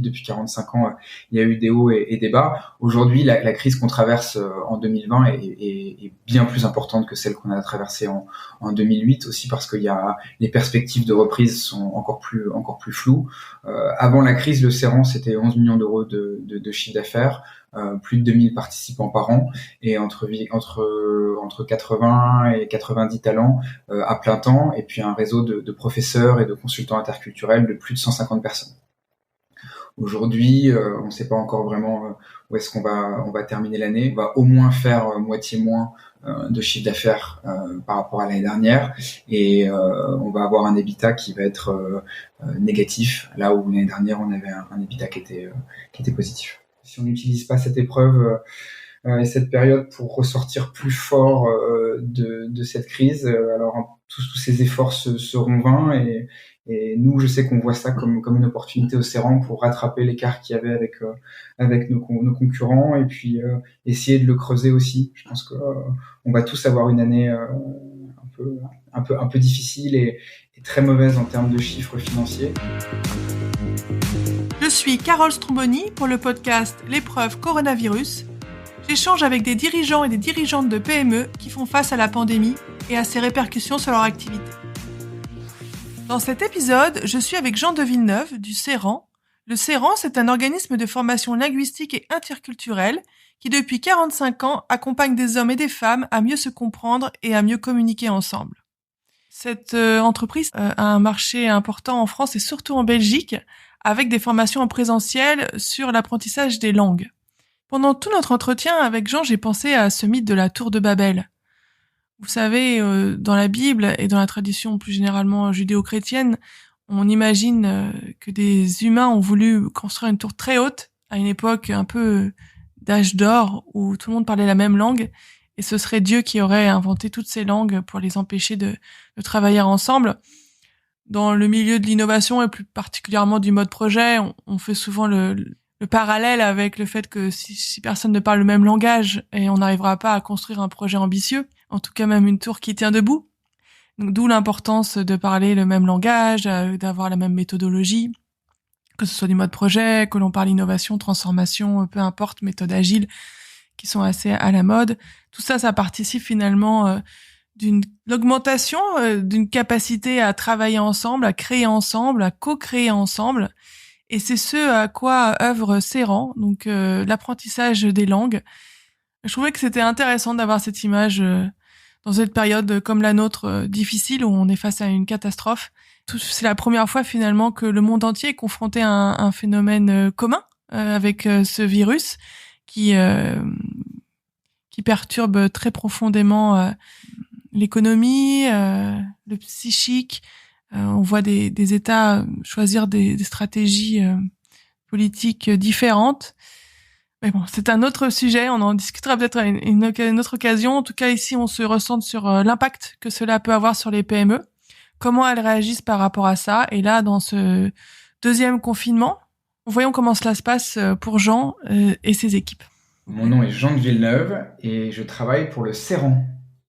Depuis 45 ans, il y a eu des hauts et des bas. Aujourd'hui, la crise qu'on traverse en 2020 est bien plus importante que celle qu'on a traversée en 2008, aussi parce que les perspectives de reprise sont encore plus floues. Avant la crise, le Céran, c'était 11 millions d'euros de chiffre d'affaires, plus de 2000 participants par an, et entre 80 et 90 talents à plein temps, et puis un réseau de professeurs et de consultants interculturels de plus de 150 personnes. Aujourd'hui, on ne sait pas encore vraiment où est-ce qu'on va terminer l'année. On va au moins faire moitié moins de chiffre d'affaires par rapport à l'année dernière, et on va avoir un EBITDA qui va être négatif, là où l'année dernière on avait un EBITDA qui était positif. Si on n'utilise pas cette épreuve et cette période pour ressortir plus fort de cette crise, alors tous ces efforts seront vains, et nous, je sais qu'on voit ça comme une opportunité au Céran pour rattraper l'écart qu'il y avait avec nos concurrents, et puis essayer de le creuser aussi. Je pense que on va tous avoir une année un peu difficile et très mauvaise en termes de chiffres financiers. Je suis Carole Stromboni pour le podcast L'épreuve coronavirus. J'échange avec des dirigeants et des dirigeantes de PME qui font face à la pandémie et à ses répercussions sur leur activité. Dans cet épisode, je suis avec Jean de Villeneuve du Céran. Le Céran, c'est un organisme de formation linguistique et interculturelle qui, depuis 45 ans, accompagne des hommes et des femmes à mieux se comprendre et à mieux communiquer ensemble. Cette entreprise a un marché important en France et surtout en Belgique, avec des formations en présentiel sur l'apprentissage des langues. Pendant tout notre entretien avec Jean, j'ai pensé à ce mythe de la tour de Babel. Vous savez, dans la Bible et dans la tradition plus généralement judéo-chrétienne, on imagine que des humains ont voulu construire une tour très haute à une époque un peu d'âge d'or où tout le monde parlait la même langue, et ce serait Dieu qui aurait inventé toutes ces langues pour les empêcher de travailler ensemble. Dans le milieu de l'innovation et plus particulièrement du mode projet, on fait souvent le parallèle avec le fait que si personne ne parle le même langage, et on n'arrivera pas à construire un projet ambitieux, en tout cas même une tour qui tient debout. Donc, d'où l'importance de parler le même langage, d'avoir la même méthodologie, que ce soit du mode projet, que l'on parle innovation, transformation, peu importe, méthode agile, qui sont assez à la mode. Tout ça, ça participe finalement d'une augmentation d'une capacité à travailler ensemble, à créer ensemble, à co-créer ensemble. Et c'est ce à quoi œuvre Céran, donc l'apprentissage des langues. Je trouvais que c'était intéressant d'avoir cette image dans cette période comme la nôtre difficile, où on est face à une catastrophe. C'est la première fois finalement que le monde entier est confronté à un phénomène commun avec ce virus qui perturbe très profondément l'économie, le psychique. On voit des États choisir des stratégies politiques différentes. Mais bon, c'est un autre sujet, on en discutera peut-être à une autre occasion. En tout cas, ici, on se recentre sur l'impact que cela peut avoir sur les PME, comment elles réagissent par rapport à ça. Et là, dans ce deuxième confinement, voyons comment cela se passe pour Jean et ses équipes. Mon nom est Jean de Villeneuve et je travaille pour le Céran.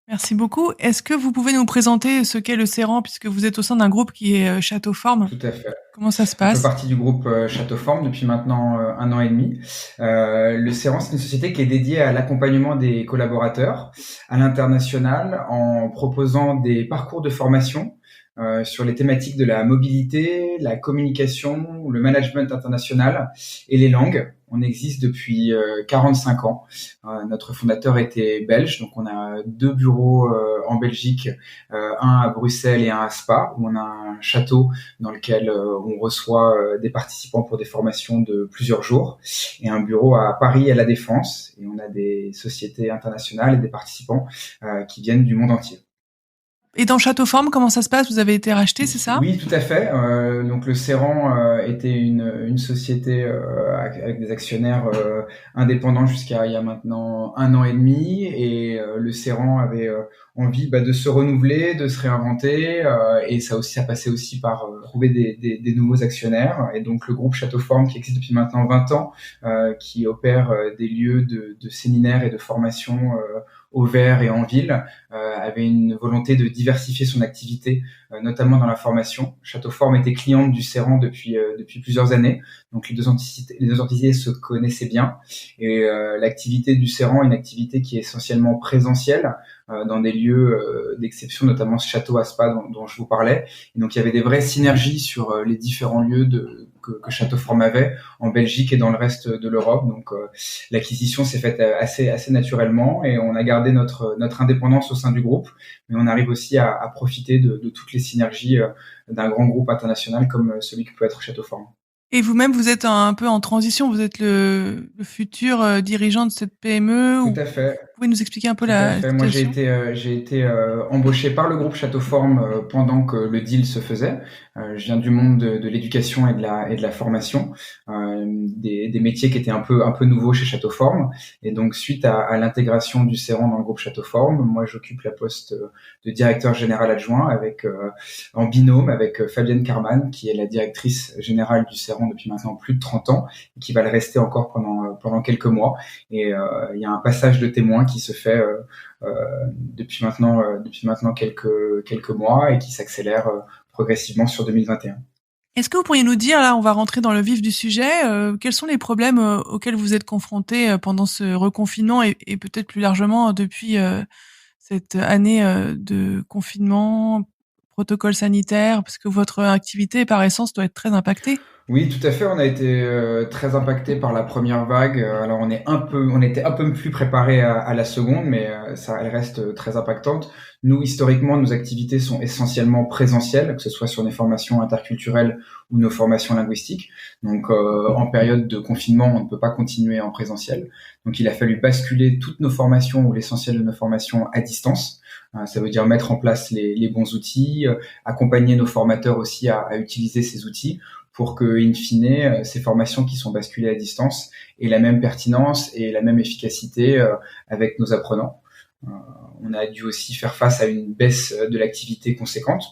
Merci beaucoup. Est-ce que vous pouvez nous présenter ce qu'est le Céran, puisque vous êtes au sein d'un groupe qui est Châteauforme? Tout à fait. Comment ça se passe? Je fais partie du groupe Châteauforme depuis maintenant 1 an et demi. Le Céran, c'est une société qui est dédiée à l'accompagnement des collaborateurs à l'international en proposant des parcours de formation sur les thématiques de la mobilité, la communication, le management international et les langues. On existe depuis 45 ans. Notre fondateur était belge, donc on a 2 bureaux en Belgique, un à Bruxelles et un à Spa, où on a un château dans lequel on reçoit des participants pour des formations de plusieurs jours, et un bureau à Paris à La Défense, et on a des sociétés internationales et des participants qui viennent du monde entier. Et dans Châteauforme, comment ça se passe? Vous avez été racheté, c'est ça? Oui, tout à fait. Donc le Céran était une société avec des actionnaires indépendants jusqu'à il y a maintenant 1 an et demi, et le Céran avait envie de se renouveler, de se réinventer, et ça passait aussi par trouver des nouveaux actionnaires. Et donc le groupe Château Forme, qui existe depuis maintenant 20 ans, qui opère des lieux de séminaires et de formation au vert et en ville, avait une volonté de diversifier son activité, notamment dans la formation. Château Forme était cliente du Céran depuis plusieurs années, donc les deux entités se connaissaient bien. Et l'activité du Céran est une activité qui est essentiellement présentielle, dans des lieux d'exception, notamment ce château à Spa dont je vous parlais. Et donc il y avait des vraies synergies sur les différents lieux que Château Forme avait en Belgique et dans le reste de l'Europe. Donc l'acquisition s'est faite assez naturellement, et on a gardé notre indépendance au sein du groupe, mais on arrive aussi à profiter de toutes les synergies d'un grand groupe international comme celui que peut être Château Forme. Et vous-même, vous êtes un peu en transition, vous êtes le futur dirigeant de cette PME. Tout à fait. Vous pouvez nous expliquer un peu Tout à la fait. situation? Moi, j'ai été embauché par le groupe Château Forme pendant que le deal se faisait. Je viens du monde de l'éducation et de la formation, des métiers qui étaient un peu nouveaux chez Château Forme. Et donc, suite à l'intégration du Céran dans le groupe Château Forme, moi, j'occupe la poste de directeur général adjoint en binôme avec Fabienne Carman, qui est la directrice générale du Céran depuis maintenant plus de 30 ans, et qui va le rester encore pendant quelques mois. Et il y a un passage de témoin qui se fait depuis maintenant quelques mois, et qui s'accélère progressivement sur 2021. Est-ce que vous pourriez nous dire, là, on va rentrer dans le vif du sujet, quels sont les problèmes auxquels vous êtes confrontés pendant ce reconfinement et peut-être plus largement depuis cette année de confinement, protocole sanitaire, parce que votre activité, par essence, doit être très impactée? Oui, tout à fait. On a été très impacté par la première vague. Alors on était un peu plus préparé à la seconde, mais elle reste très impactante. Nous, historiquement, nos activités sont essentiellement présentielles, que ce soit sur des formations interculturelles ou nos formations linguistiques. Donc, en période de confinement, on ne peut pas continuer en présentiel. Donc, il a fallu basculer toutes nos formations ou l'essentiel de nos formations à distance. Ça veut dire mettre en place les bons outils, accompagner nos formateurs aussi à utiliser ces outils, pour que, in fine, ces formations qui sont basculées à distance aient la même pertinence et la même efficacité avec nos apprenants. On a dû aussi faire face à une baisse de l'activité conséquente,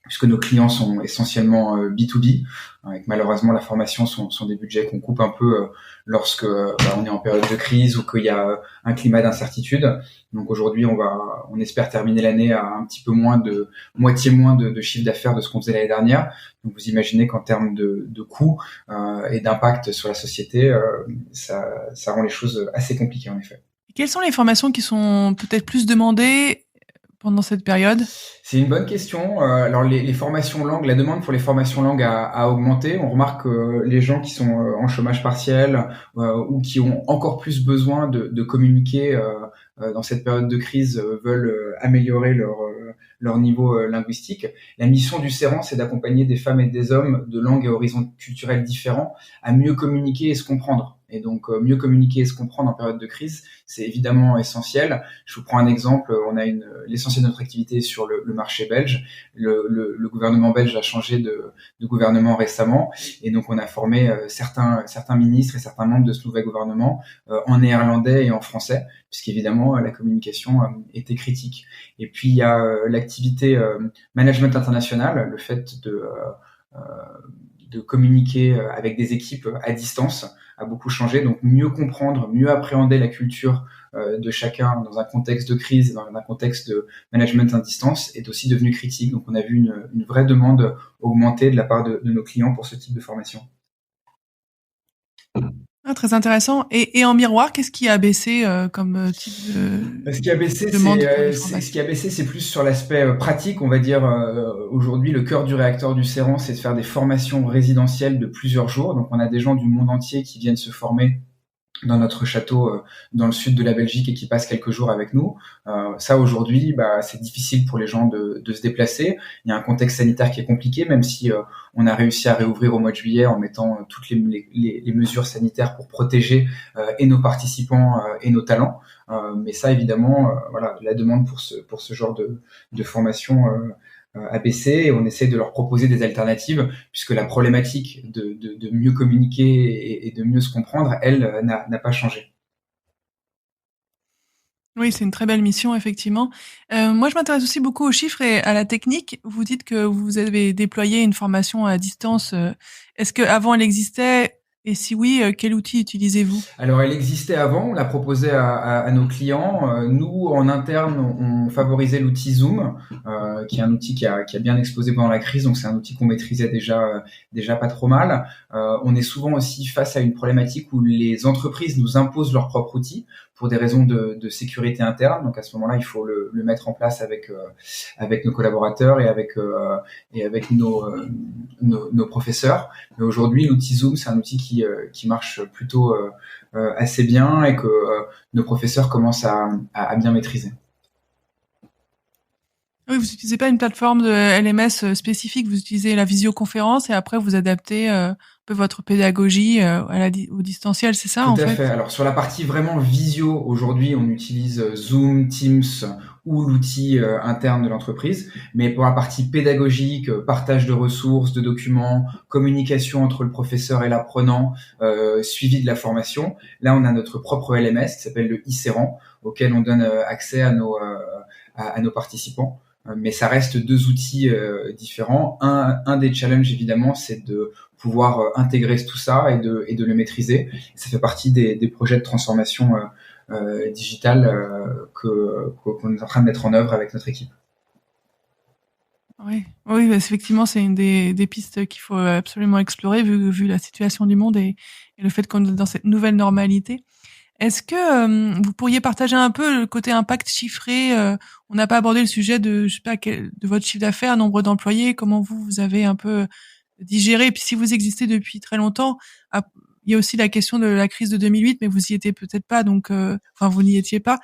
puisque nos clients sont essentiellement B2B, avec malheureusement la formation sont des budgets qu'on coupe un peu lorsque on est en période de crise ou qu'il y a un climat d'incertitude. Donc aujourd'hui, on espère terminer l'année à un petit peu moitié moins de chiffre d'affaires de ce qu'on faisait l'année dernière. Donc vous imaginez qu'en termes de coûts et d'impact sur la société, ça rend les choses assez compliquées en effet. Quelles sont les formations qui sont peut-être plus demandées pendant cette période? C'est une bonne question. Alors les formations langues, la demande pour les formations langues a augmenté. On remarque que les gens qui sont en chômage partiel ou qui ont encore plus besoin de communiquer dans cette période de crise veulent améliorer leur niveau linguistique. La mission du Céran, c'est d'accompagner des femmes et des hommes de langues et horizons culturels différents à mieux communiquer et se comprendre. Et donc, mieux communiquer et se comprendre en période de crise, c'est évidemment essentiel. Je vous prends un exemple. On a l'essentiel de notre activité sur le marché belge. Le gouvernement belge a changé de gouvernement récemment. Et donc, on a formé certains ministres et certains membres de ce nouvel gouvernement en néerlandais et en français, puisqu'évidemment, la communication était critique. Et puis, il y a l'activité management international, le fait de communiquer avec des équipes à distance a beaucoup changé, donc mieux comprendre, mieux appréhender la culture de chacun dans un contexte de crise, dans un contexte de management à distance est aussi devenu critique. Donc on a vu une vraie demande augmenter de la part de nos clients pour ce type de formation. Ah, très intéressant. Et en miroir, qu'est-ce qui a baissé comme type de Ce qui a baissé, demande pour les formations? c'est plus sur l'aspect pratique, on va dire. Aujourd'hui, le cœur du réacteur du Céran, c'est de faire des formations résidentielles de plusieurs jours. Donc, on a des gens du monde entier qui viennent se former dans notre château dans le sud de la Belgique et qui passent quelques jours avec nous. Ça, aujourd'hui, c'est difficile pour les gens de se déplacer. Il y a un contexte sanitaire qui est compliqué, même si on a réussi à réouvrir au mois de juillet en mettant toutes les mesures sanitaires pour protéger et nos participants et nos talents. Mais ça, évidemment, la demande pour ce genre de formation a baissé, et on essaie de leur proposer des alternatives, puisque la problématique de mieux communiquer et de mieux se comprendre, elle, n'a pas changé. Oui, c'est une très belle mission, effectivement. Moi, je m'intéresse aussi beaucoup aux chiffres et à la technique. Vous dites que vous avez déployé une formation à distance. Est-ce qu'avant, elle existait? Et si oui, quel outil utilisez-vous? Alors, elle existait avant, on l'a proposée à nos clients. Nous, en interne, on favorisait l'outil Zoom, qui est un outil qui a bien explosé pendant la crise, donc c'est un outil qu'on maîtrisait déjà pas trop mal. On est souvent aussi face à une problématique où les entreprises nous imposent leur propre outil pour des raisons de sécurité interne. Donc à ce moment-là, il faut le mettre en place avec nos collaborateurs et avec nos professeurs. Mais aujourd'hui, l'outil Zoom, c'est un outil qui marche plutôt assez bien et que nos professeurs commencent à bien maîtriser. Oui, vous n'utilisez pas une plateforme de LMS spécifique, vous utilisez la visioconférence et après vous adaptez un peu votre pédagogie au distanciel, c'est ça Tout en à fait. fait? Alors sur la partie vraiment visio, aujourd'hui on utilise Zoom, Teams ou l'outil interne de l'entreprise. Mais pour la partie pédagogique, partage de ressources, de documents, communication entre le professeur et l'apprenant, suivi de la formation, là on a notre propre LMS qui s'appelle le Iceran, auquel on donne accès à nos participants. Mais ça reste deux outils différents. Un des challenges évidemment, c'est de pouvoir intégrer tout ça et de le maîtriser. Ça fait partie des projets de transformation digitale qu'on est en train de mettre en œuvre avec notre équipe. Oui, oui, bah, effectivement, c'est une des pistes qu'il faut absolument explorer vu la situation du monde et le fait qu'on est dans cette nouvelle normalité. Est-ce que vous pourriez partager un peu le côté impact chiffré? On n'a pas abordé le sujet de, je sais pas, de votre chiffre d'affaires, nombre d'employés, comment vous avez un peu digéré. Et puis si vous existez depuis très longtemps, il y a aussi la question de la crise de 2008, mais vous y étiez peut-être pas, donc enfin vous n'y étiez pas.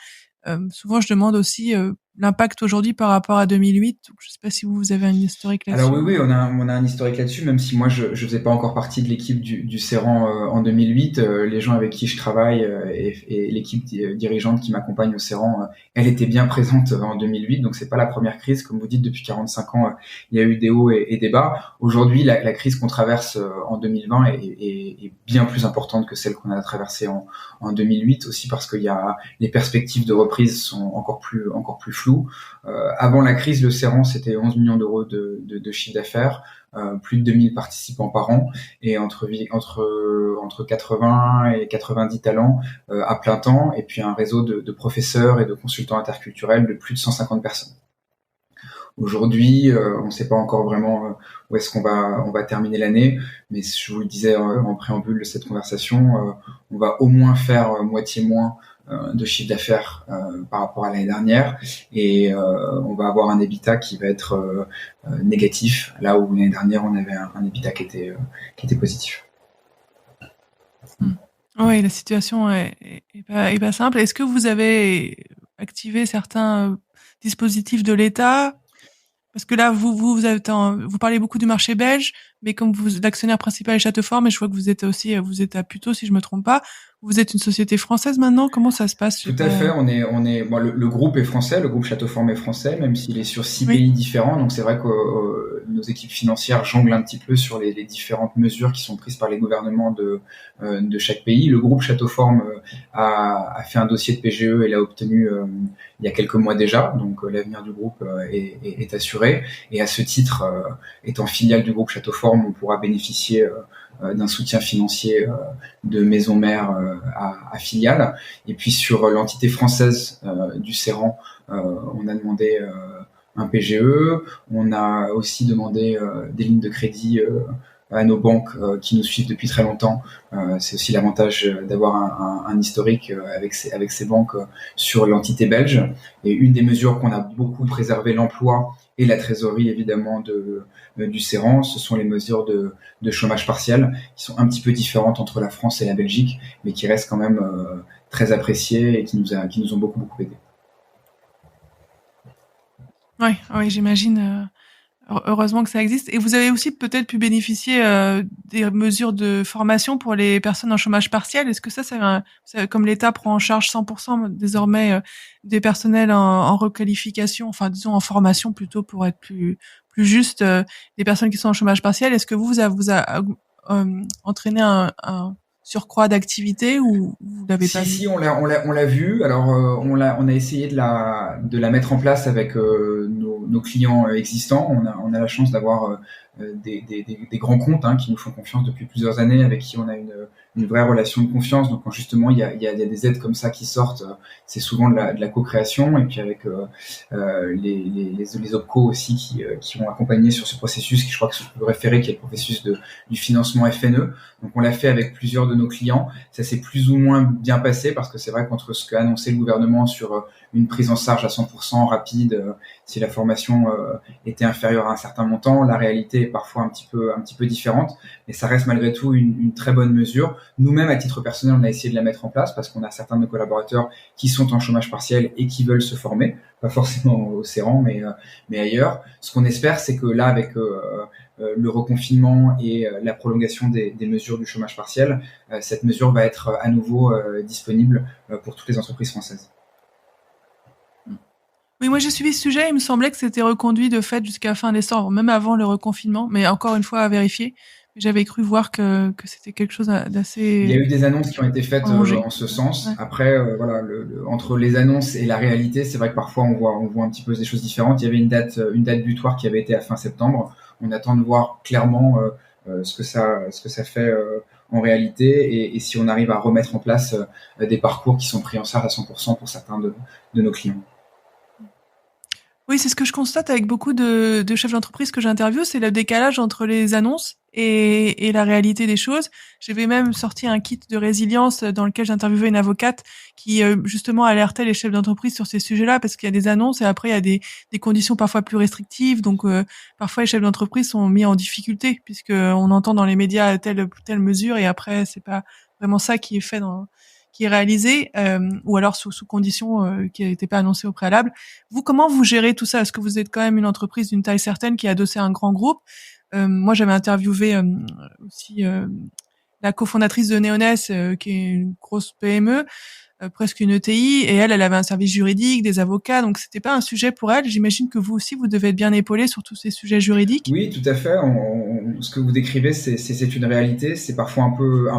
Souvent, je demande aussi l'impact aujourd'hui par rapport à 2008. Donc, je sais pas si vous avez un historique Alors oui, là-dessus. oui, on a un historique là-dessus, même si moi je faisais pas encore partie de l'équipe du Serran en 2008. Les gens avec qui je travaille et l'équipe dirigeante qui m'accompagne au Serran, elle était bien présente en 2008. Donc c'est pas la première crise, comme vous dites, depuis 45 ans, il y a eu des hauts et des bas. Aujourd'hui, la crise qu'on traverse en 2020 est bien plus importante que celle qu'on a traversée en 2008, aussi parce qu'il y a les perspectives de reprise sont encore plus floues. Avant la crise, le Serran, c'était 11 millions d'euros de chiffre d'affaires, plus de 2000 participants par an, et entre 80 et 90 talents à plein temps, et puis un réseau de professeurs et de consultants interculturels de plus de 150 personnes. Aujourd'hui, on ne sait pas encore vraiment où est-ce qu'on va terminer l'année, mais je vous le disais en préambule de cette conversation, on va au moins faire moitié moins de chiffre d'affaires par rapport à l'année dernière, et on va avoir un EBITDA qui va être négatif, là où l'année dernière on avait un EBITDA qui était positif. Oui, la situation est pas simple. Est-ce que vous avez activé certains dispositifs de l'État? Parce que là, vous parlez beaucoup du marché belge, mais comme l'actionnaire principal est Châteaufort, mais je vois que vous êtes à Puteaux, si je me trompe pas. Vous êtes une société française maintenant? Comment ça se passe? Tout à fait. Bon, le groupe est français, le groupe Châteaufort est français, même s'il est sur 6 Oui. pays différents. Donc c'est vrai que nos équipes financières jonglent un petit peu sur les différentes mesures qui sont prises par les gouvernements de chaque pays. Le groupe Châteaufort a fait un dossier de PGE et l'a obtenu il y a quelques mois déjà. Donc l'avenir du groupe est assuré. Et à ce titre, étant filiale du groupe Châteaufort, on pourra bénéficier d'un soutien financier de maison mère à filiale. Et puis sur l'entité française du Serran, on a demandé un PGE. On a aussi demandé des lignes de crédit à nos banques qui nous suivent depuis très longtemps. C'est aussi l'avantage d'avoir un historique avec ces banques sur l'entité belge. Et une des mesures qu'on a beaucoup préservé l'emploi et la trésorerie évidemment du Serran, ce sont les mesures de chômage partiel qui sont un petit peu différentes entre la France et la Belgique, mais qui restent quand même très appréciées et qui nous ont beaucoup aidés. Oui, oui, j'imagine. Heureusement que ça existe. Et vous avez aussi peut-être pu bénéficier des mesures de formation pour les personnes en chômage partiel. Est-ce que comme l'État prend en charge 100% désormais des personnels en requalification, enfin disons en formation plutôt pour être plus juste, des personnes qui sont en chômage partiel, est-ce que vous a entraîné un surcroît d'activité ou vous l'avez pas vu? Si, on l'a vu. Alors, on a essayé de la mettre en place avec nos clients existants. On a la chance d'avoir des grands comptes qui nous font confiance depuis plusieurs années, avec qui on a une vraie relation de confiance. Donc, quand justement il y a des aides comme ça qui sortent, c'est souvent de la co-création. Et puis avec les OPCO aussi qui ont accompagné sur ce processus, qui je crois que je peux référer, qui est le processus du financement FNE. Donc, on l'a fait avec plusieurs de nos clients. Ça s'est plus ou moins bien passé parce que c'est vrai qu'entre ce qu'a annoncé le gouvernement sur une prise en charge à 100% rapide si la formation était inférieure à un certain montant, la réalité est parfois un petit peu différente, mais ça reste malgré tout une très bonne mesure. Nous-mêmes, à titre personnel, on a essayé de la mettre en place parce qu'on a certains de nos collaborateurs qui sont en chômage partiel et qui veulent se former, pas forcément au CERAN, mais ailleurs. Ce qu'on espère, c'est que là, avec le reconfinement et la prolongation des mesures du chômage partiel, cette mesure va être à nouveau disponible pour toutes les entreprises françaises. Oui, moi j'ai suivi ce sujet, il me semblait que c'était reconduit de fait jusqu'à fin décembre, même avant le reconfinement, mais encore une fois à vérifier. J'avais cru voir que c'était quelque chose d'assez... Il y a eu des annonces qui ont été faites en ce sens. Ouais. Après, voilà, entre les annonces et la réalité, c'est vrai que parfois on voit un petit peu des choses différentes. Il y avait une date butoir qui avait été à fin septembre. On attend de voir clairement ce que ça fait en réalité et si on arrive à remettre en place des parcours qui sont pris en charge à 100% pour certains de nos clients. Oui, c'est ce que je constate avec beaucoup de chefs d'entreprise que j'interviewe, c'est le décalage entre les annonces et la réalité des choses. J'avais même sorti un kit de résilience dans lequel j'interviewais une avocate qui justement alertait les chefs d'entreprise sur ces sujets-là parce qu'il y a des annonces et après il y a des conditions parfois plus restrictives. Donc parfois les chefs d'entreprise sont mis en difficulté puisque on entend dans les médias telle mesure et après c'est pas vraiment ça qui est fait qui est réalisé, ou alors sous conditions qui n'étaient pas annoncées au préalable. Vous, comment vous gérez tout ça? Est-ce que vous êtes quand même une entreprise d'une taille certaine qui est adossée à un grand groupe? Moi, j'avais interviewé aussi la cofondatrice de Neoness, qui est une grosse PME, presque une ETI, et elle avait un service juridique, des avocats, donc c'était pas un sujet pour elle. J'imagine que vous aussi, vous devez être bien épaulé sur tous ces sujets juridiques. Oui, tout à fait. Ce que vous décrivez, c'est une réalité. C'est parfois un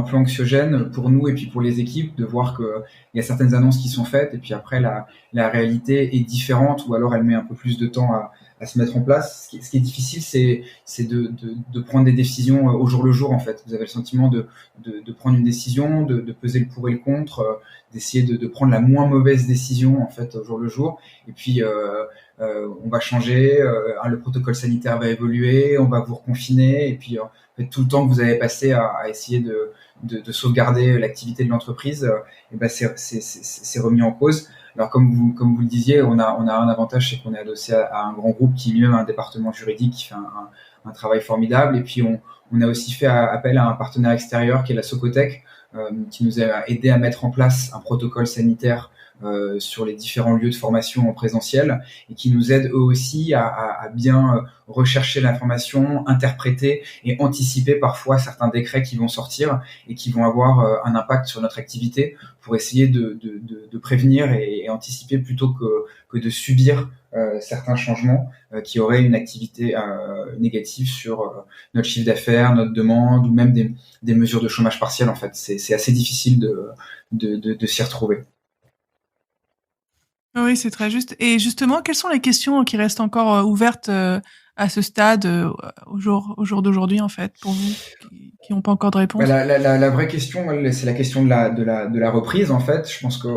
peu anxiogène pour nous et puis pour les équipes de voir que il y a certaines annonces qui sont faites et puis après la réalité est différente ou alors elle met un peu plus de temps à se mettre en place. Ce qui est difficile, c'est de prendre des décisions au jour le jour en fait. Vous avez le sentiment de prendre une décision, de peser le pour et le contre, d'essayer de prendre la moins mauvaise décision en fait au jour le jour. Et puis on va changer, le protocole sanitaire va évoluer, on va vous reconfiner et puis en fait, tout le temps que vous avez passé à essayer de sauvegarder l'activité de l'entreprise, et ben c'est remis en cause. Alors comme vous le disiez, on a un avantage, c'est qu'on est adossé à un grand groupe qui lui-même a un département juridique qui fait un travail formidable. Et puis on a aussi fait appel à un partenaire extérieur qui est la Socotec, qui nous a aidé à mettre en place un protocole sanitaire sur les différents lieux de formation en présentiel et qui nous aident eux aussi à bien rechercher l'information, interpréter et anticiper parfois certains décrets qui vont sortir et qui vont avoir un impact sur notre activité pour essayer de prévenir et anticiper plutôt que de subir certains changements qui auraient une activité négative sur notre chiffre d'affaires, notre demande ou même des mesures de chômage partiel. En fait, c'est assez difficile de s'y retrouver. Oui, c'est très juste. Et justement, quelles sont les questions qui restent encore ouvertes à ce stade, au jour d'aujourd'hui, en fait, pour vous, qui n'ont pas encore de réponse? La vraie question, c'est la question de la reprise, en fait. Je pense que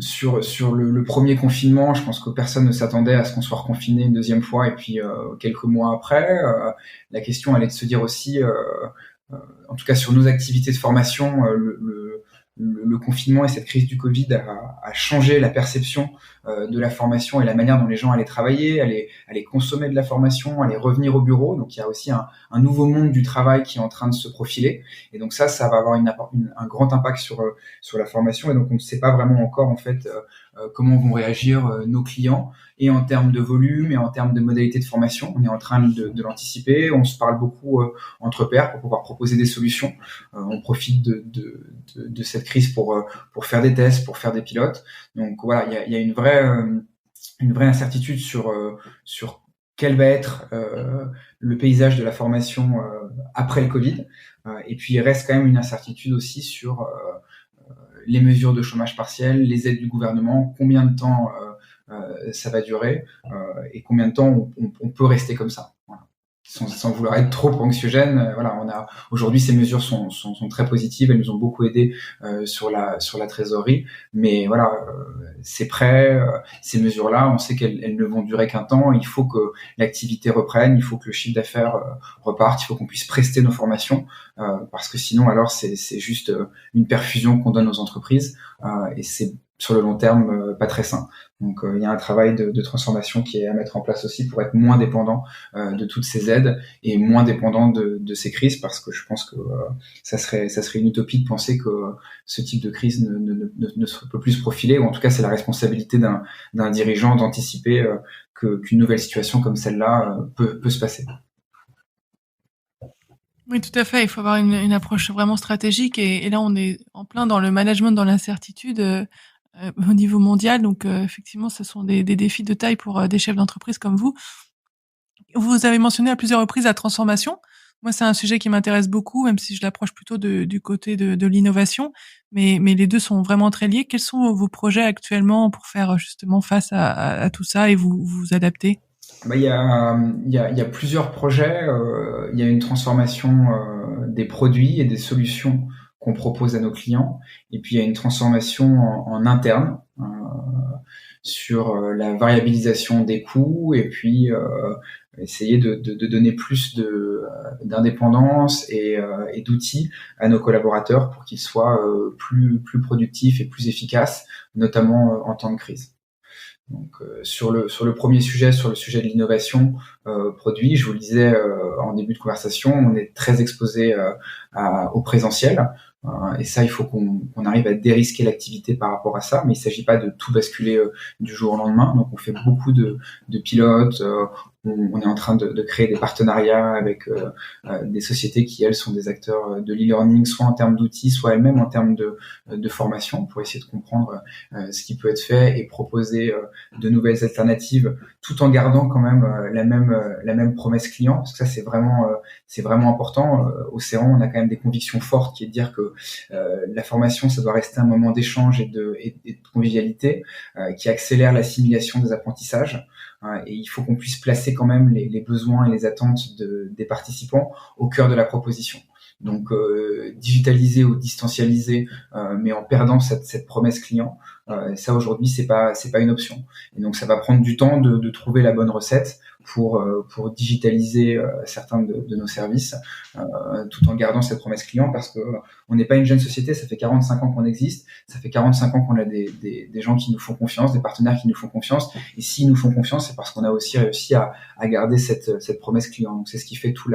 sur le premier confinement, je pense que personne ne s'attendait à ce qu'on soit reconfiné une deuxième fois et puis quelques mois après. La question, elle est de se dire aussi, en tout cas sur nos activités de formation, le confinement et cette crise du Covid a changé la perception de la formation et la manière dont les gens allaient travailler, allaient consommer de la formation, allaient revenir au bureau. Donc il y a aussi un nouveau monde du travail qui est en train de se profiler. Et donc ça va avoir un grand impact sur la formation. Et donc on ne sait pas vraiment encore en fait comment vont réagir nos clients, et en termes de volume et en termes de modalités de formation. On est en train de l'anticiper. On se parle beaucoup entre pairs pour pouvoir proposer des solutions. On profite de cette crise pour faire des tests, pour faire des pilotes. Donc voilà, il y a une vraie incertitude sur quel va être le paysage de la formation après le Covid. Et puis il reste quand même une incertitude aussi sur les mesures de chômage partiel, les aides du gouvernement, combien de temps ça va durer et combien de temps on peut rester comme ça. Voilà. Sans vouloir être trop anxiogène, voilà, aujourd'hui ces mesures sont très positives, elles nous ont beaucoup aidé sur la trésorerie, mais voilà, c'est prêt, ces mesures-là, on sait qu'elles ne vont durer qu'un temps, il faut que l'activité reprenne, il faut que le chiffre d'affaires reparte, il faut qu'on puisse prester nos formations, parce que sinon alors c'est juste une perfusion qu'on donne aux entreprises, et c'est sur le long terme pas très sain. Donc il y a un travail de transformation qui est à mettre en place aussi pour être moins dépendant de toutes ces aides et moins dépendant de ces crises, parce que je pense que ça serait une utopie de penser que ce type de crise ne se peut plus se profiler, ou en tout cas c'est la responsabilité d'un dirigeant d'anticiper qu'une nouvelle situation comme celle-là peut se passer. Oui, tout à fait. Il faut avoir une approche vraiment stratégique, et là on est en plein dans le management dans l'incertitude au niveau mondial. Donc effectivement, ce sont des défis de taille pour des chefs d'entreprise comme vous. Vous avez mentionné à plusieurs reprises la transformation. Moi, c'est un sujet qui m'intéresse beaucoup, même si je l'approche plutôt du côté de l'innovation. Mais les deux sont vraiment très liés. Quels sont vos projets actuellement pour faire justement face à tout ça et vous adapter? Il y a plusieurs projets. Il y a une transformation des produits et des solutions qu'on propose à nos clients. Et puis il y a une transformation en interne sur la variabilisation des coûts, et puis essayer de donner plus d'indépendance et d'outils à nos collaborateurs pour qu'ils soient plus productifs et plus efficaces, notamment en temps de crise. Donc sur le premier sujet, sur le sujet de l'innovation produit, je vous le disais en début de conversation, on est très exposé au présentiel. Et ça, il faut qu'on arrive à dérisquer l'activité par rapport à ça, mais il ne s'agit pas de tout basculer du jour au lendemain. Donc on fait beaucoup de pilotes, on est en train de créer des partenariats avec des sociétés qui, elles, sont des acteurs de l'e-learning, soit en termes d'outils, soit elles-mêmes en termes de formation, pour essayer de comprendre ce qui peut être fait et proposer de nouvelles alternatives, tout en gardant quand même la même promesse client, parce que ça c'est vraiment important. Au Céran, on a quand même des convictions fortes, qui est de dire que la formation, ça doit rester un moment d'échange et de convivialité qui accélère l'assimilation des apprentissages. Et il faut qu'on puisse placer quand même les besoins et les attentes des participants au cœur de la proposition. Donc digitaliser ou distancialiser, mais en perdant cette promesse client, ça aujourd'hui c'est pas une option. Et donc ça va prendre du temps de trouver la bonne recette pour digitaliser certains de nos services, tout en gardant cette promesse client, parce que on n'est pas une jeune société, ça fait 45 ans qu'on existe, ça fait 45 ans qu'on a des gens qui nous font confiance, des partenaires qui nous font confiance, et s'ils nous font confiance, c'est parce qu'on a aussi réussi à garder cette promesse client. Donc c'est ce qui fait tout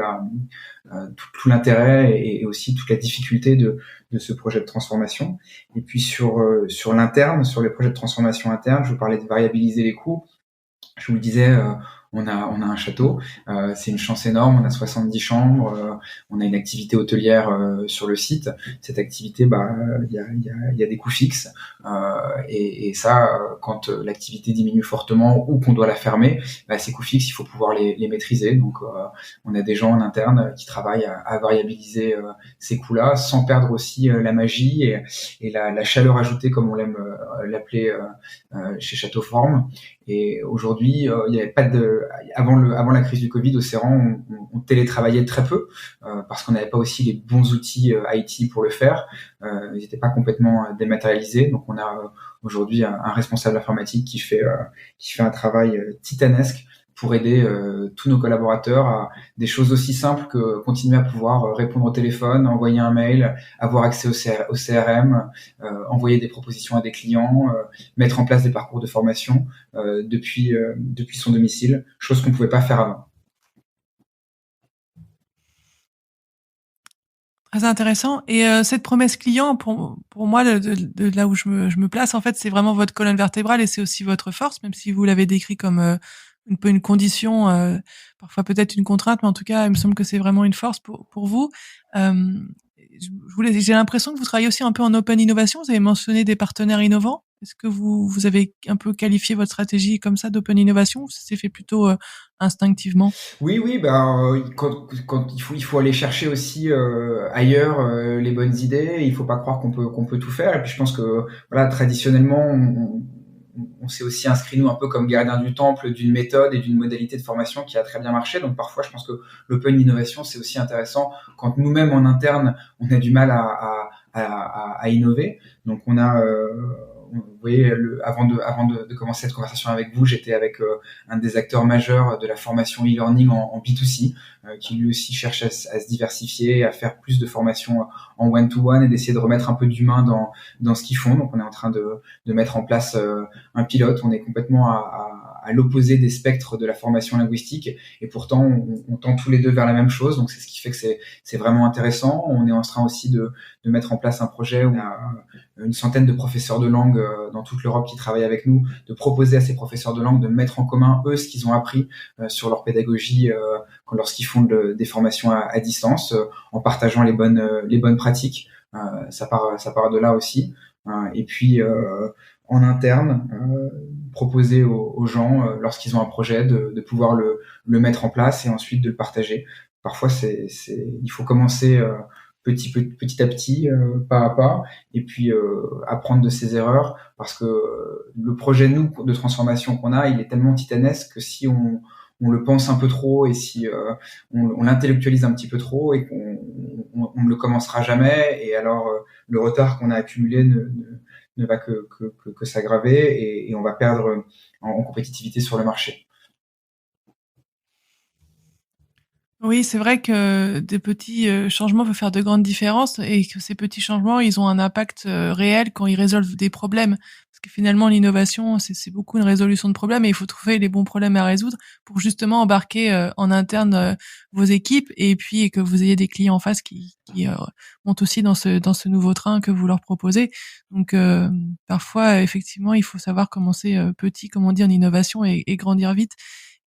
l'intérêt et aussi toute la difficulté de ce projet de transformation. Et puis sur l'interne, sur les projets de transformation interne, je vous parlais de variabiliser les coûts. Je vous le disais, on a un château, c'est une chance énorme, on a 70 chambres, on a une activité hôtelière sur le site. Cette activité, il y a des coûts fixes, et ça, quand l'activité diminue fortement ou qu'on doit la fermer, ces coûts fixes, il faut pouvoir les maîtriser. Donc on a des gens en interne qui travaillent à variabiliser ces coûts-là, sans perdre aussi la magie et la chaleur ajoutée, comme on l'aime l'appeler chez Château Forme. Et aujourd'hui, il n'y avait pas avant la crise du Covid, au Céran, on télétravaillait très peu parce qu'on n'avait pas aussi les bons outils IT pour le faire. Ils n'étaient pas complètement dématérialisés. Donc, on a aujourd'hui un responsable informatique qui fait un travail titanesque pour aider tous nos collaborateurs à des choses aussi simples que continuer à pouvoir répondre au téléphone, envoyer un mail, avoir accès au CRM, envoyer des propositions à des clients, mettre en place des parcours de formation depuis son domicile, chose qu'on ne pouvait pas faire avant. Très intéressant. Et cette promesse client, pour moi, de là où je me place, en fait, c'est vraiment votre colonne vertébrale, et c'est aussi votre force, même si vous l'avez décrit comme une condition, parfois peut-être une contrainte, mais en tout cas, il me semble que c'est vraiment une force pour vous. J'ai l'impression que vous travaillez aussi un peu en open innovation. Vous avez mentionné des partenaires innovants. Est-ce que vous avez un peu qualifié votre stratégie comme ça d'open innovation ou ça s'est fait plutôt instinctivement? Oui, quand il faut aller chercher aussi ailleurs les bonnes idées. Il faut pas croire qu'on peut tout faire. Et puis je pense que voilà, traditionnellement, on s'est aussi inscrit nous un peu comme gardien du temple d'une méthode et d'une modalité de formation qui a très bien marché. Donc parfois, je pense que l'open innovation c'est aussi intéressant quand nous-mêmes en interne on a du mal à innover. Donc on a vous voyez, avant de commencer cette conversation avec vous, j'étais avec un des acteurs majeurs de la formation e-learning en B2C, qui lui aussi cherche à se diversifier, à faire plus de formations en one-to-one et d'essayer de remettre un peu d'humain dans ce qu'ils font. Donc on est en train de mettre en place un pilote. On est complètement à l'opposé des spectres de la formation linguistique et pourtant on tend tous les deux vers la même chose. Donc c'est ce qui fait que c'est vraiment intéressant. On est en train aussi de mettre en place un projet où on a une centaine de professeurs de langue dans toute l'Europe qui travaillent avec nous, de proposer à ces professeurs de langue de mettre en commun eux ce qu'ils ont appris sur leur pédagogie lorsqu'ils font des formations à distance, en partageant les bonnes pratiques. Ça part de là aussi. Et puis en interne, proposer aux gens lorsqu'ils ont un projet de pouvoir le mettre en place et ensuite de le partager. Parfois il faut commencer petit à petit, pas à pas, et puis apprendre de ses erreurs, parce que le projet de transformation qu'on a, il est tellement titanesque que si on le pense un peu trop et si on l'intellectualise un petit peu trop et qu'on ne le commencera jamais, et alors le retard qu'on a accumulé ne va que s'aggraver et on va perdre en compétitivité sur le marché. Oui, c'est vrai que des petits changements peuvent faire de grandes différences et que ces petits changements, ils ont un impact réel quand ils résolvent des problèmes. Parce que finalement, l'innovation, c'est beaucoup une résolution de problèmes et il faut trouver les bons problèmes à résoudre pour justement embarquer en interne vos équipes et puis que vous ayez des clients en face qui montent aussi dans ce nouveau train que vous leur proposez. Donc parfois, effectivement, il faut savoir commencer petit, comme on dit en innovation, et grandir vite.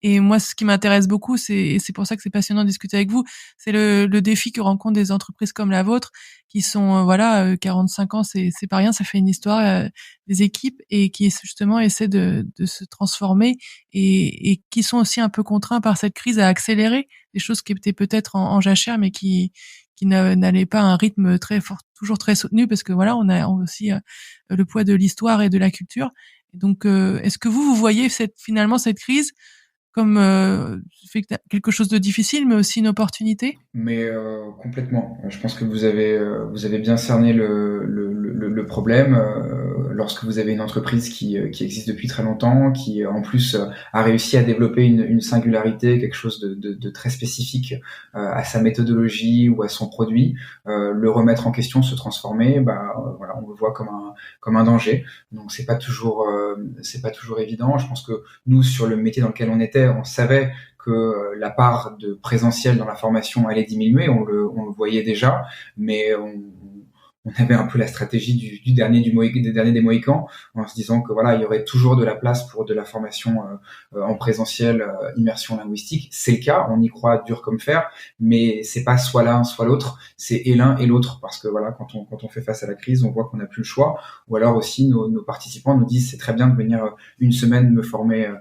Et moi, ce qui m'intéresse beaucoup, et c'est pour ça que c'est passionnant de discuter avec vous, c'est le défi que rencontrent des entreprises comme la vôtre, qui sont, 45 ans, c'est pas rien, ça fait une histoire, des équipes et qui justement essaient de se transformer et qui sont aussi un peu contraints par cette crise à accélérer des choses qui étaient peut-être en jachère, mais qui n'allaient pas à un rythme très fort, toujours très soutenu, parce que voilà, on a aussi le poids de l'histoire et de la culture. Et donc, est-ce que vous voyez finalement cette crise comme fait quelque chose de difficile, mais aussi une opportunité? Mais complètement. Je pense que vous avez bien cerné le problème. Lorsque vous avez une entreprise qui existe depuis très longtemps, qui en plus a réussi à développer une singularité, quelque chose de très spécifique à sa méthodologie ou à son produit, le remettre en question, se transformer, voilà, on le voit comme un danger. Donc c'est pas toujours évident. Je pense que nous, sur le métier dans lequel on était, on savait que la part de présentiel dans la formation allait diminuer, on le voyait déjà, mais on avait un peu la stratégie des derniers des Mohicans, en se disant que voilà, il y aurait toujours de la place pour de la formation en présentiel, immersion linguistique. C'est le cas, on y croit dur comme fer, mais c'est pas soit l'un soit l'autre, c'est et l'un et l'autre, parce que voilà, quand on fait face à la crise, on voit qu'on n'a plus le choix. Ou alors aussi nos participants nous disent c'est très bien de venir une semaine me former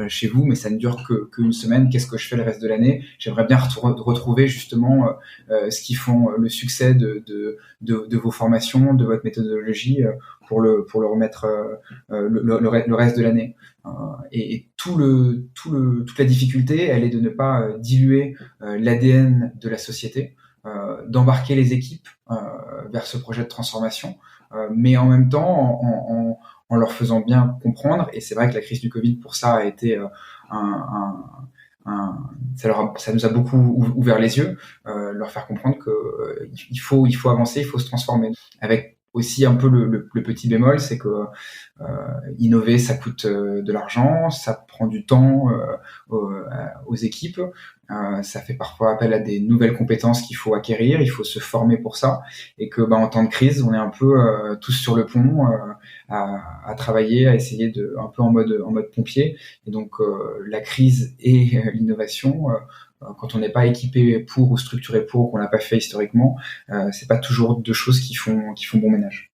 chez vous, mais ça ne dure qu'une semaine. Qu'est-ce que je fais le reste de l'année? J'aimerais bien retrouver justement ce qui font le succès de vos formations, de votre méthodologie pour le remettre le reste de l'année. Et toute la difficulté, elle est de ne pas diluer l'ADN de la société, d'embarquer les équipes vers ce projet de transformation, mais en même temps en leur faisant bien comprendre. Et c'est vrai que la crise du Covid pour ça a été ça nous a beaucoup ouvert les yeux, leur faire comprendre que il faut avancer, il faut se transformer. Avec aussi un peu le petit bémol, c'est que innover, ça coûte de l'argent, ça prend du temps aux équipes, ça fait parfois appel à des nouvelles compétences qu'il faut acquérir, il faut se former pour ça, et que en temps de crise, on est un peu tous sur le pont à travailler, à essayer un peu en mode pompier. Et donc la crise et l'innovation, quand on n'est pas équipé pour ou structuré pour, qu'on l'a pas fait historiquement, c'est pas toujours deux choses qui font bon ménage.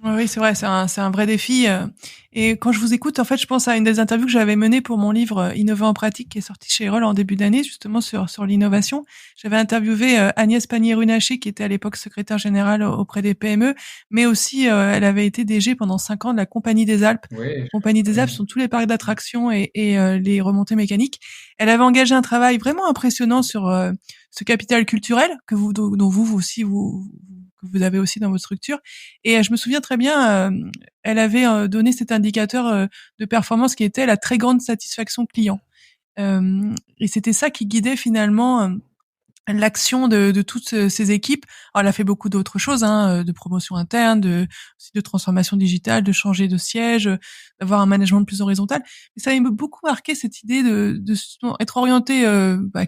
Oui, c'est vrai, c'est un vrai défi. Et quand je vous écoute, en fait, je pense à une des interviews que j'avais menées pour mon livre Innover en pratique, qui est sorti chez Erol en début d'année, justement sur l'innovation. J'avais interviewé Agnès Pannier-Runacher, qui était à l'époque secrétaire générale auprès des PME, mais aussi elle avait été DG pendant 5 ans de la Compagnie des Alpes. Oui, Compagnie des Alpes, ce sont tous les parcs d'attractions et les remontées mécaniques. Elle avait engagé un travail vraiment impressionnant sur ce capital culturel dont vous aussi que vous avez aussi dans votre structure. Et je me souviens très bien, elle avait donné cet indicateur de performance qui était la très grande satisfaction client. Et c'était ça qui guidait finalement l'action de toutes ces équipes. Alors, elle a fait beaucoup d'autres choses, hein, de promotion interne, aussi de transformation digitale, de changer de siège, d'avoir un management plus horizontal. Mais ça m'a beaucoup marqué cette idée de être orienté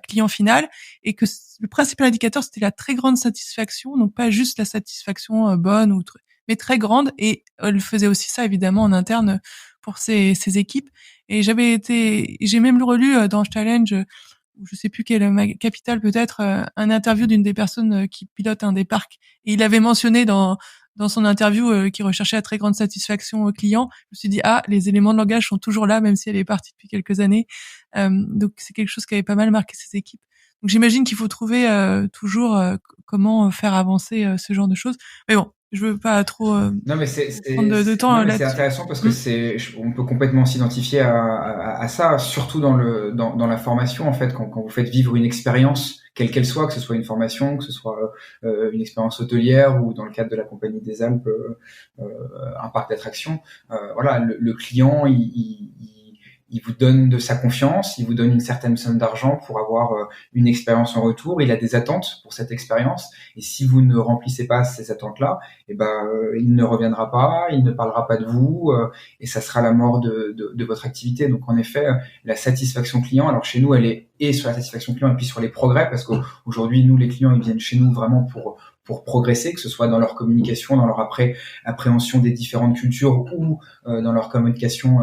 client final et que le principal indicateur c'était la très grande satisfaction, donc pas juste la satisfaction bonne ou mais très grande. Et elle faisait aussi ça évidemment en interne pour ses équipes. Et j'ai même relu dans Challenge je sais plus quelle capitale peut-être, un interview d'une des personnes qui pilote un des parcs. Et il avait mentionné dans son interview qu'il recherchait la très grande satisfaction au client. Je me suis dit les éléments de langage sont toujours là même si elle est partie depuis quelques années. Donc c'est quelque chose qui avait pas mal marqué ses équipes. Donc j'imagine qu'il faut trouver toujours comment faire avancer ce genre de choses. Mais bon, je veux pas trop non mais prendre de temps c'est là-dessus. intéressant parce que on peut complètement s'identifier à ça, surtout dans la formation en fait, quand vous faites vivre une expérience quelle qu'elle soit, que ce soit une formation, que ce soit une expérience hôtelière ou dans le cadre de la Compagnie des Alpes un parc d'attractions. Voilà, le client il vous donne de sa confiance, il vous donne une certaine somme d'argent pour avoir une expérience en retour. Il a des attentes pour cette expérience, et si vous ne remplissez pas ces attentes-là, il ne reviendra pas, il ne parlera pas de vous, et ça sera la mort de votre activité. Donc en effet, la satisfaction client, alors chez nous, elle est et sur la satisfaction client et puis sur les progrès, parce qu'aujourd'hui, nous, les clients, ils viennent chez nous vraiment pour progresser, que ce soit dans leur communication, dans leur appréhension des différentes cultures ou dans leur communication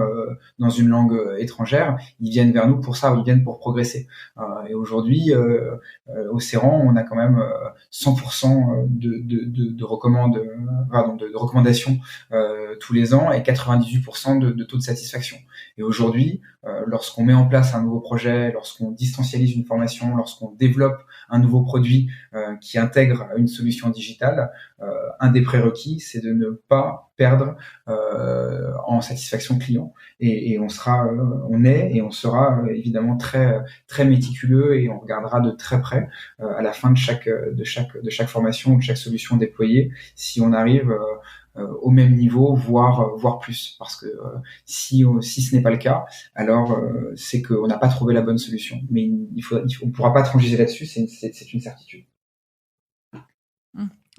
dans une langue étrangère. Ils viennent vers nous pour ça, ils viennent pour progresser. Et aujourd'hui, au CERAN, on a quand même 100% de recommandations tous les ans et 98% de taux de satisfaction. Et aujourd'hui, lorsqu'on met en place un nouveau projet, lorsqu'on distancialise une formation, lorsqu'on développe un nouveau produit qui intègre une solution digitale, un des prérequis, c'est de ne pas perdre en satisfaction client. Et on sera, on est et on sera évidemment très très méticuleux, et on regardera de très près à la fin de chaque formation ou de chaque solution déployée si on arrive au même niveau, voire plus. Parce que si ce n'est pas le cas, alors c'est qu'on n'a pas trouvé la bonne solution. Mais on pourra pas transiger là-dessus, c'est une certitude.